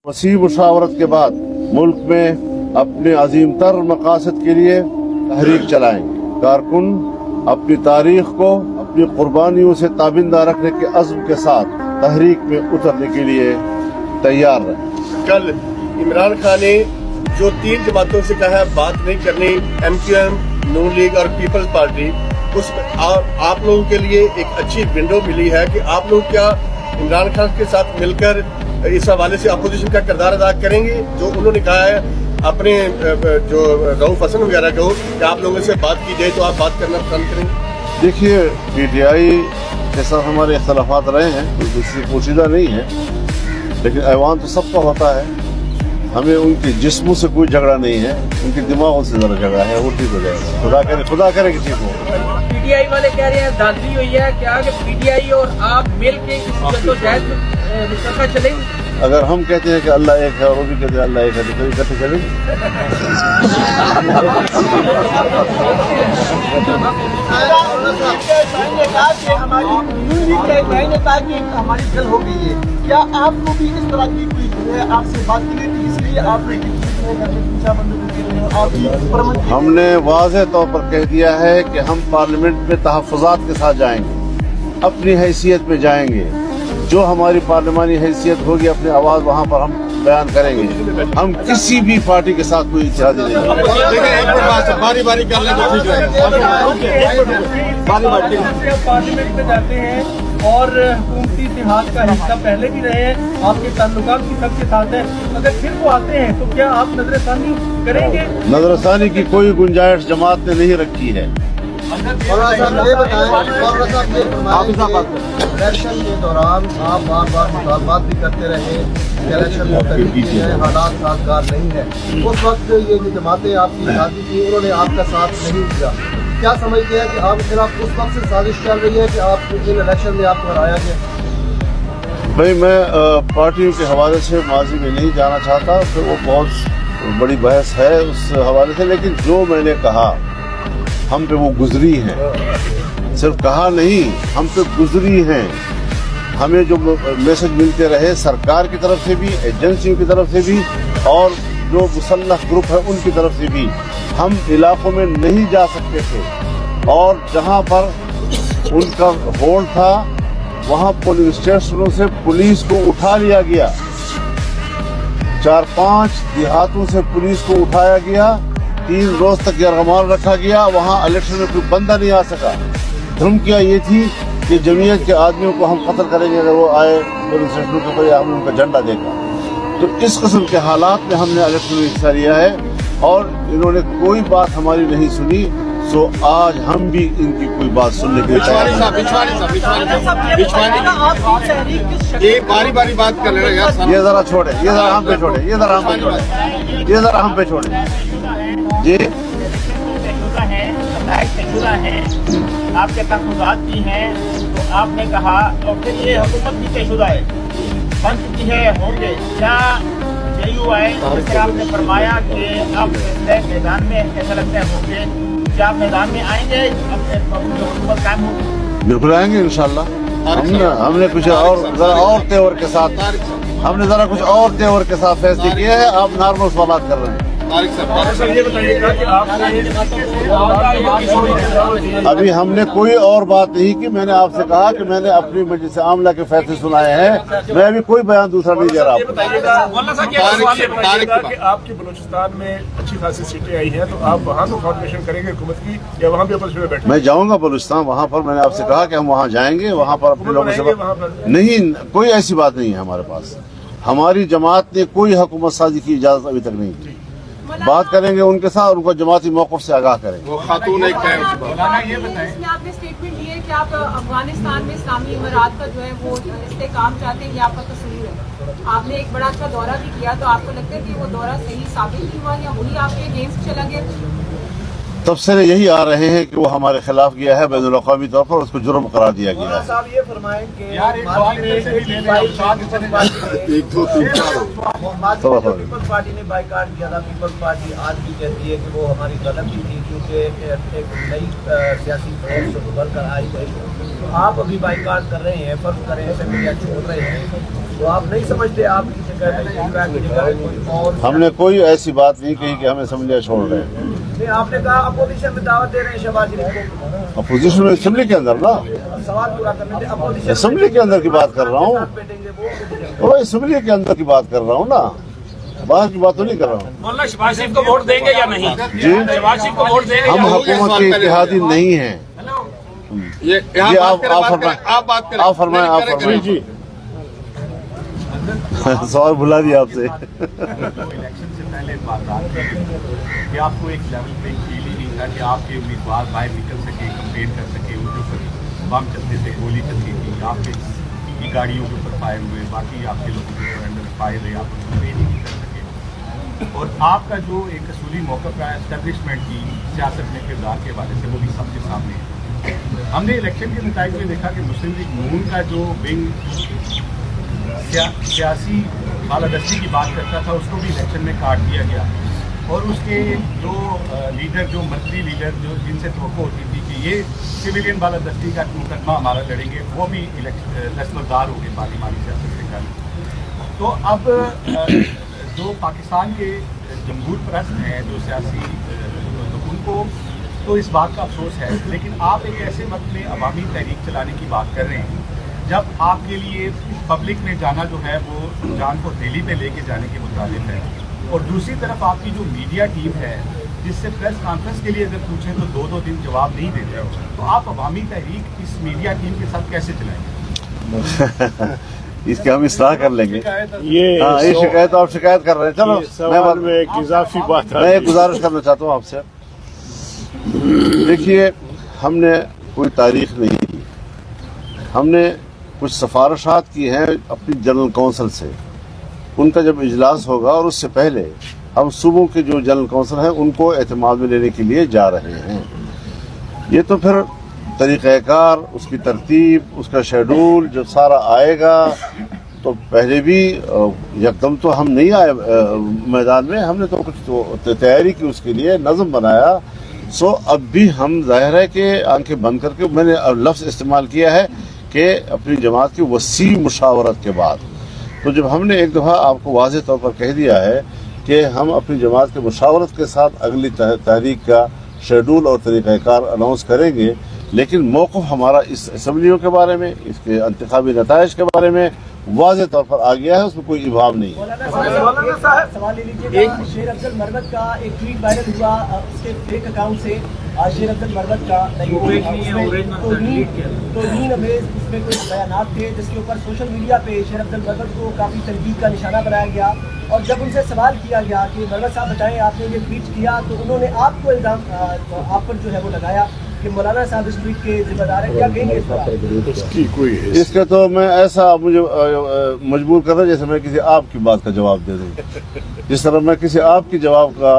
वसी मुशावरत के बाद मुल्क में अपने अजीम तर मकासद के लिए तहरीक चलाएं। कारकुन अपनी तारीख को अपनी कुर्बानियों से ताबिंदा रखने के अज़्म के साथ तहरीक में उतरने के लिए तैयार रहें। कल इमरान खान ने जो 3 जमातों से कहा है बात नहीं करनी, MQM, नून लीग और पीपल्स पार्टी, उस आप लोगों के लिए एक अच्छी विंडो मिली है कि आप लोग क्या इमरान खान के साथ मिलकर इस हवाले से अपोजिशन का किरदार अदा करेंगे। जो उन्होंने कहा है अपने जो रऊफ हसन वगैरह को कि आप लोगों से बात की जाए तो आप बात करना पसंद करेंगे। देखिए, PTI के साथ हमारे इख्तलाफात रहे हैं, कोई पोशीदा नहीं है, लेकिन ऐवान तो सबका होता है। हमें उनके जिस्मों से कोई झगड़ा नहीं है, उनके दिमागों से जरा झगड़ा है, वो ठीक हो जाएगा। खुदा करे कि ठीक हो। PTI वाले कह रहे हैं दादरी हुई है क्या कि PTI और आप मिल के जद्दोजहद में मुस्तफा चलेंगे। अगर हम कहते हैं कि अल्लाह एक है और वो भी कहते हैं अल्लाह एक है, तो इकट्ठे चलेंगे। हमारी जल हो गई है, क्या आपको भी इस तरह की कोई आपसे बात की गई थी, इसलिए आपने हमने वाज़ेह तौर पर कह दिया है कि हम पार्लियामेंट में तहफ़्फ़ुज़ात के साथ जाएंगे, अपनी हैसियत में जाएंगे। जो हमारी पार्लिमानी हैसियत होगी, अपनी आवाज़ वहाँ पर हम बयान करेंगे। हम किसी भी पार्टी के साथ कोई इत्तेहादी नहीं करेंगे। बारी कर लें तो ठीक है। पार्लियामेंट में जाते हैं और हुकूमती इत्तेहाद का हिस्सा पहले भी रहे हैं, आपके ताल्लुकात भी सबके साथ हैं। अगर फिर वो आते हैं तो क्या आप नजरसानी करेंगे? नजरसानी की कोई गुंजाइश जमात ने नहीं रखी है। इलेक्शन के दौरान आप बार बार मुतालबात भी करते रहे, इलेक्शन में हालात साजगार नहीं है। उस वक्त ये जो जमातें आपकी शादी थी, उन्होंने आपका साथ नहीं दिया। क्या समझते हैं कि आप फिर आप उस वक्त से साजिश चल रही है कि आप इन इलेक्शन में आपको हराया गया? भाई, मैं पार्टियों के हवाले से माजी में नहीं जाना चाहता, फिर वो बहुत बड़ी बहस है उस हवाले से। लेकिन जो मैंने कहा हम पे वो गुजरी हैं, सिर्फ कहा नहीं, हम पे गुजरी हैं। हमें जो मैसेज मिलते रहे सरकार की तरफ से भी, एजेंसियों की तरफ से भी, और जो मुसल्लह ग्रुप है उनकी तरफ से भी, हम इलाकों में नहीं जा सकते थे। और जहां पर उनका होल्ड था वहां पुलिस स्टेशनों से पुलिस को उठा लिया गया, 4-5 देहातों से पुलिस को उठाया गया, 3 रोज तक यरगमाल रखा गया। वहां इलेक्शन में कोई बंदा नहीं आ सका। धमकियां ये थी कि जमीयत के आदमियों को हम कत्ल करेंगे अगर वो आए पुलिस स्टेशनों के ऊपर, या हमने उनका झंडा देखा। तो इस किस्म के हालात में हमने इलेक्शन में हिस्सा लिया है और इन्होंने कोई बात हमारी नहीं सुनी। सो आज हम भी इनकी कोई बात सुनने के लिए तैयार हैं। ये बारी बात कर ले यार। ये जरा छोड़े, ये जरा हम पे छोड़े, ये जरा हम पे छोड़े, ये जरा हम पे छोड़े जी। है आपके तहफ़्फ़ुज़ात भी हैं, तो आपने कहा और फिर ये हुकूमत भी तयशुदा है, बन चुकी है, होंगे क्या यही हुआ है? जैसे आपने फरमाया कि आप मैदान में ऐसा लगता है होंगे, क्या आप मैदान में आएंगे अपने हुकूमत कायम होगी? बिल्कुल आएंगे इंशाल्लाह। हमने कुछ और जरा और तेवर के साथ, हमने जरा कुछ और तेवर के साथ फैसले किए हैं। आप नॉर्मल सवाल कर रहे हैं। अभी हमने कोई और बात नहीं की। मैंने आपसे कहा कि मैंने अपनी मजलिस आमला के फैसले सुनाए हैं, मैं अभी कोई बयान दूसरा नहीं दे रहा हूँ। आपके बलूचिस्तान में अच्छी खासी सीटें आई हैं, तो आप वहाँ तो फाउंडेशन करेंगे हुकूमत की, या वहाँ भी अपोजिशन में बैठे? मैं जाऊँगा बलूचिस्तान, वहाँ पर मैंने आपसे कहा कि हम वहाँ जाएंगे, वहाँ पर अपने लोगों से नहीं, कोई ऐसी बात नहीं है हमारे पास। हमारी जमात ने कोई हुकूमत साजी की इजाजत अभी तक नहीं दी। बात करेंगे उनके साथ, उनको जमाती मौक़िफ़ से आगाह करेंगे। वो खातून एक है। इसमें आपने स्टेटमेंट दी है कि आप अफगानिस्तान में इस्लामी इमारात का जो है वो इस्तेकाम चाहते हैं, ये आपका कसूर है। आपने एक बड़ा अच्छा दौरा भी किया, तो आपको लगता है कि वो दौरा सही साबित नहीं हुआ या वही आपके अगेंस्ट चला गया? तब से यही आ रहे हैं कि वो हमारे खिलाफ गया है, बैनुल अक़वामी तौर पर उसको जुर्म करार दिया गया है। साहब ये फरमाएं कि पीपल्स पार्टी ने बाइकाट किया था। पीपल्स पार्टी आज भी कहती है कि वो हमारी गलती थी, क्योंकि एक नई सियासी फोर्स उभर कर आई है। तो आप अभी बाइकाट कर रहे हैं, फर्ज करें असेंबली छोड़ रहे हैं, तो आप नहीं समझते आपकी जगह है इमरान की जगह है कोई और। हमने कोई ऐसी बात नहीं कही कि हमें समझिया छोड़ रहे हैं। नहीं, आपने कहा अपोजिशन में दावत दे रहे हैं शहबाज शरीफ को। अपोजिशन में असेंबली के अंदर ना, सवाल पूरा करने थे। अपोजिशन असेंबली के अंदर की बात कर रहा हूँ, वो वो असेंबली के अंदर की बात कर रहा हूँ ना, बाहर की बात तो नहीं कर रहा हूँ। मौलाना शहबाज शरीफ को वोट देंगे या नहीं? जी, शहबाज शरीफ को वोट देंगे? हम हुकूमत के इत्तेहादी नहीं हैं। ये जी आप बात करें, आप फरमाएं। जी सवाल भुला दिया आपसे। इलेक्शन से पहले बात कि आपको एक लेवल पे फील ही नहीं था कि आपके उम्मीदवार बाहर निकल सके, कंपेन कर सके, उनके ऊपर बम चलते थे, गोली चलती थी, आपके की गाड़ियों के ऊपर फायर हुए, बाकी आपके लोगों के ऊपर अंडर फायर रहे, आप कंपेन ही नहीं कर सके। और आपका जो एक असूली मौक़िफ़ है एस्टेब्लिशमेंट की सियासत में किरदार के हवाले से, वो भी सबके सामने है। हमने इलेक्शन के नतीजे में देखा कि मुस्लिम लीग नून का जो विंग सियासी बालादस्ती की बात करता था, उसको भी इलेक्शन में काट दिया गया। और उसके जो लीडर, जो मंत्री लीडर, जो जिनसे तवक्को होती थी कि ये सिविलियन बालादस्ती का मुकदमा हमारा लड़ेंगे, वो भी दस्तबरदार हो गए पार्लिमानी सियासत से कल। तो अब जो पाकिस्तान के जमहूर परस्त हैं, जो सियासी, तो उनको तो इस बात का अफसोस है। लेकिन आप एक ऐसे वक्त में अवामी तहरीक चलाने की बात कर रहे हैं जब आपके लिए पब्लिक में जाना जो है वो जान को दिल्ली पे लेके जाने के मुताबिक है। और दूसरी तरफ आपकी जो मीडिया टीम है, जिससे प्रेस कॉन्फ्रेंस के लिए अगर पूछें तो 2-2 दिन जवाब नहीं देते हो, तो आप अवामी तहरीक इस मीडिया टीम के साथ कैसे चलाएंगे? इसके हम इस्लाह कर लेंगे। ये हाँ, ये शिकायत आप शिकायत कर रहे हैं। चलो सवाल में एक इजाफी बात मैं एक गुजारिश करना चाहता हूँ आपसे। देखिए, हमने कोई तारीख नहीं की, हमने कुछ सिफारिशात की हैं अपनी जनरल काउंसिल से। उनका जब इजलास होगा और उससे पहले हम सूबों के जो जनरल काउंसिल हैं उनको एतमाद में लेने के लिए जा रहे हैं। ये तो फिर तरीक़ाकार, उसकी तरतीब, उसका शेड्यूल जब सारा आएगा, तो पहले भी यकदम तो हम नहीं आए मैदान में, हमने तो कुछ तो तैयारी की, उसके लिए नज़म बनाया। सो अब भी हम जाहिर है कि आंखें बंद करके, मैंने लफ्ज़ इस्तेमाल किया है कि अपनी जमात की वसी मुशावरत के बाद, तो जब हमने एक दफ़ा आपको वाज़ेह तौर पर कह दिया है कि हम अपनी जमात के मुशावरत के साथ अगली तहरीक का शेड्यूल और तरीक़ाकार अनाउंस करेंगे, लेकिन मौक़िफ़ हमारा इस असम्बलियों के बारे में, इसके इंतखाबी नताइज के बारे में वाज़ेह तौर पर आ गया है, उसमें कोई इबाम नहीं है। सवाल ले लीजिए, एक शेर अफजल मरवत का एक ट्वीट वायरल हुआ उसके फेक अकाउंट से। शेर अफजल मरवत का तौहीन अमेज़ उसमें कुछ बयानात थे जिसके ऊपर सोशल मीडिया पे शेर अफजल मरवत को काफ़ी तनकीद का निशाना बनाया गया। और जब उनसे सवाल किया गया कि मरवत साहब बताएं आपने ये ट्वीट किया, तो उन्होंने आपको इल्ज़ाम आप पर जो है वो लगाया कि मौलाना साहब इस ट्वीट के जिम्मेदार हैं। क्या कहेंगे इस पर? इसका तो मैं ऐसा मुझे मजबूर कर रहा है जैसे मैं किसी आपकी बात का जवाब दे दूं। जिस तरह मैं किसी आपकी जवाब का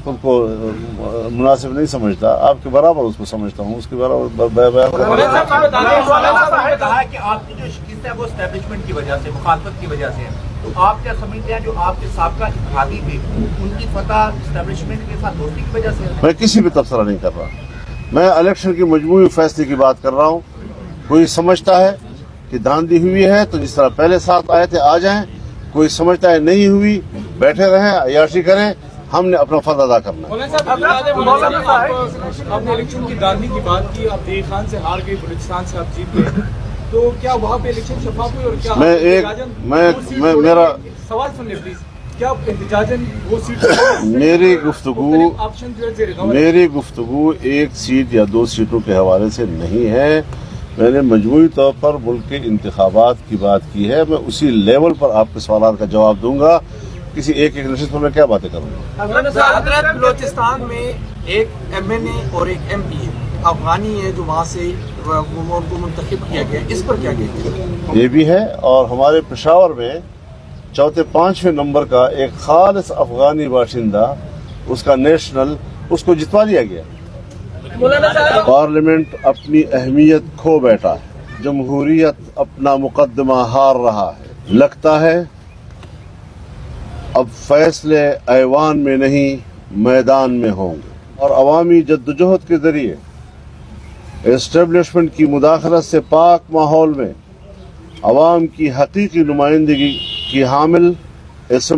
खुद को मुनासिब नहीं समझता, आपके बराबर उसको समझता हूँ, उसके बराबर कहा कि आपकी जो शिकस्त है वो एस्टेब्लिशमेंट की वजह से, मुखालफत की वजह से है। तो आप क्या समझते हैं जो आपके साबका इत्तेहादी थे उनकी फतह एस्टेब्लिशमेंट के साथ दोस्ती की वजह से है? मैं किसी भी तबसरा नहीं कर रहा, मैं इलेक्शन की मजमूई फैसले की बात कर रहा हूँ। कोई समझता है कि धांधली हुई है तो जिस तरह पहले साथ आए थे आ जाएं, कोई समझता है नहीं हुई, बैठे रहें, अय्याशी करें, हमने अपना फर्ज अदा करना है। आपने इलेक्शन की धांधली की बात की, आप देर खान से हार गए, बलूचिस्तान से आप जीत गए, तो क्या वहाँ पे इलेक्शन शफाफ हुई? और क्या मेरा सवाल सुन ले प्लीज, क्या एहतिजाजन वो सीट मेरी गुफ्तगू एक सीट या 2 सीटों के हवाले से नहीं है। मैंने मजमूई तौर पर मुल्क के इंतखाबात की बात की है। मैं उसी लेवल पर आपके सवाल का जवाब दूंगा। किसी एक नशिस्त पर मैं क्या बातें करूँगा? बलूचिस्तान में एक MNA और एक MP अफगानी है जो वहाँ से उनको मुंतखब किया गया, इस पर क्या कहते? ये भी है। और हमारे पेशावर में 4-5वें नंबर का एक खालिस अफगानी बाशिंदा, उसका नेशनल, उसको जितवा दिया गया। पार्लियामेंट अपनी अहमियत खो बैठा है, जमहूरियत अपना मुकदमा हार रहा है। लगता है अब फैसले ऐवान में नहीं मैदान में होंगे, और अवामी जद्दोजहद के जरिए एस्टेब्लिशमेंट की मुदाखलत से पाक माहौल में عوام کی حقیقی نمائندگی کی حامل اسم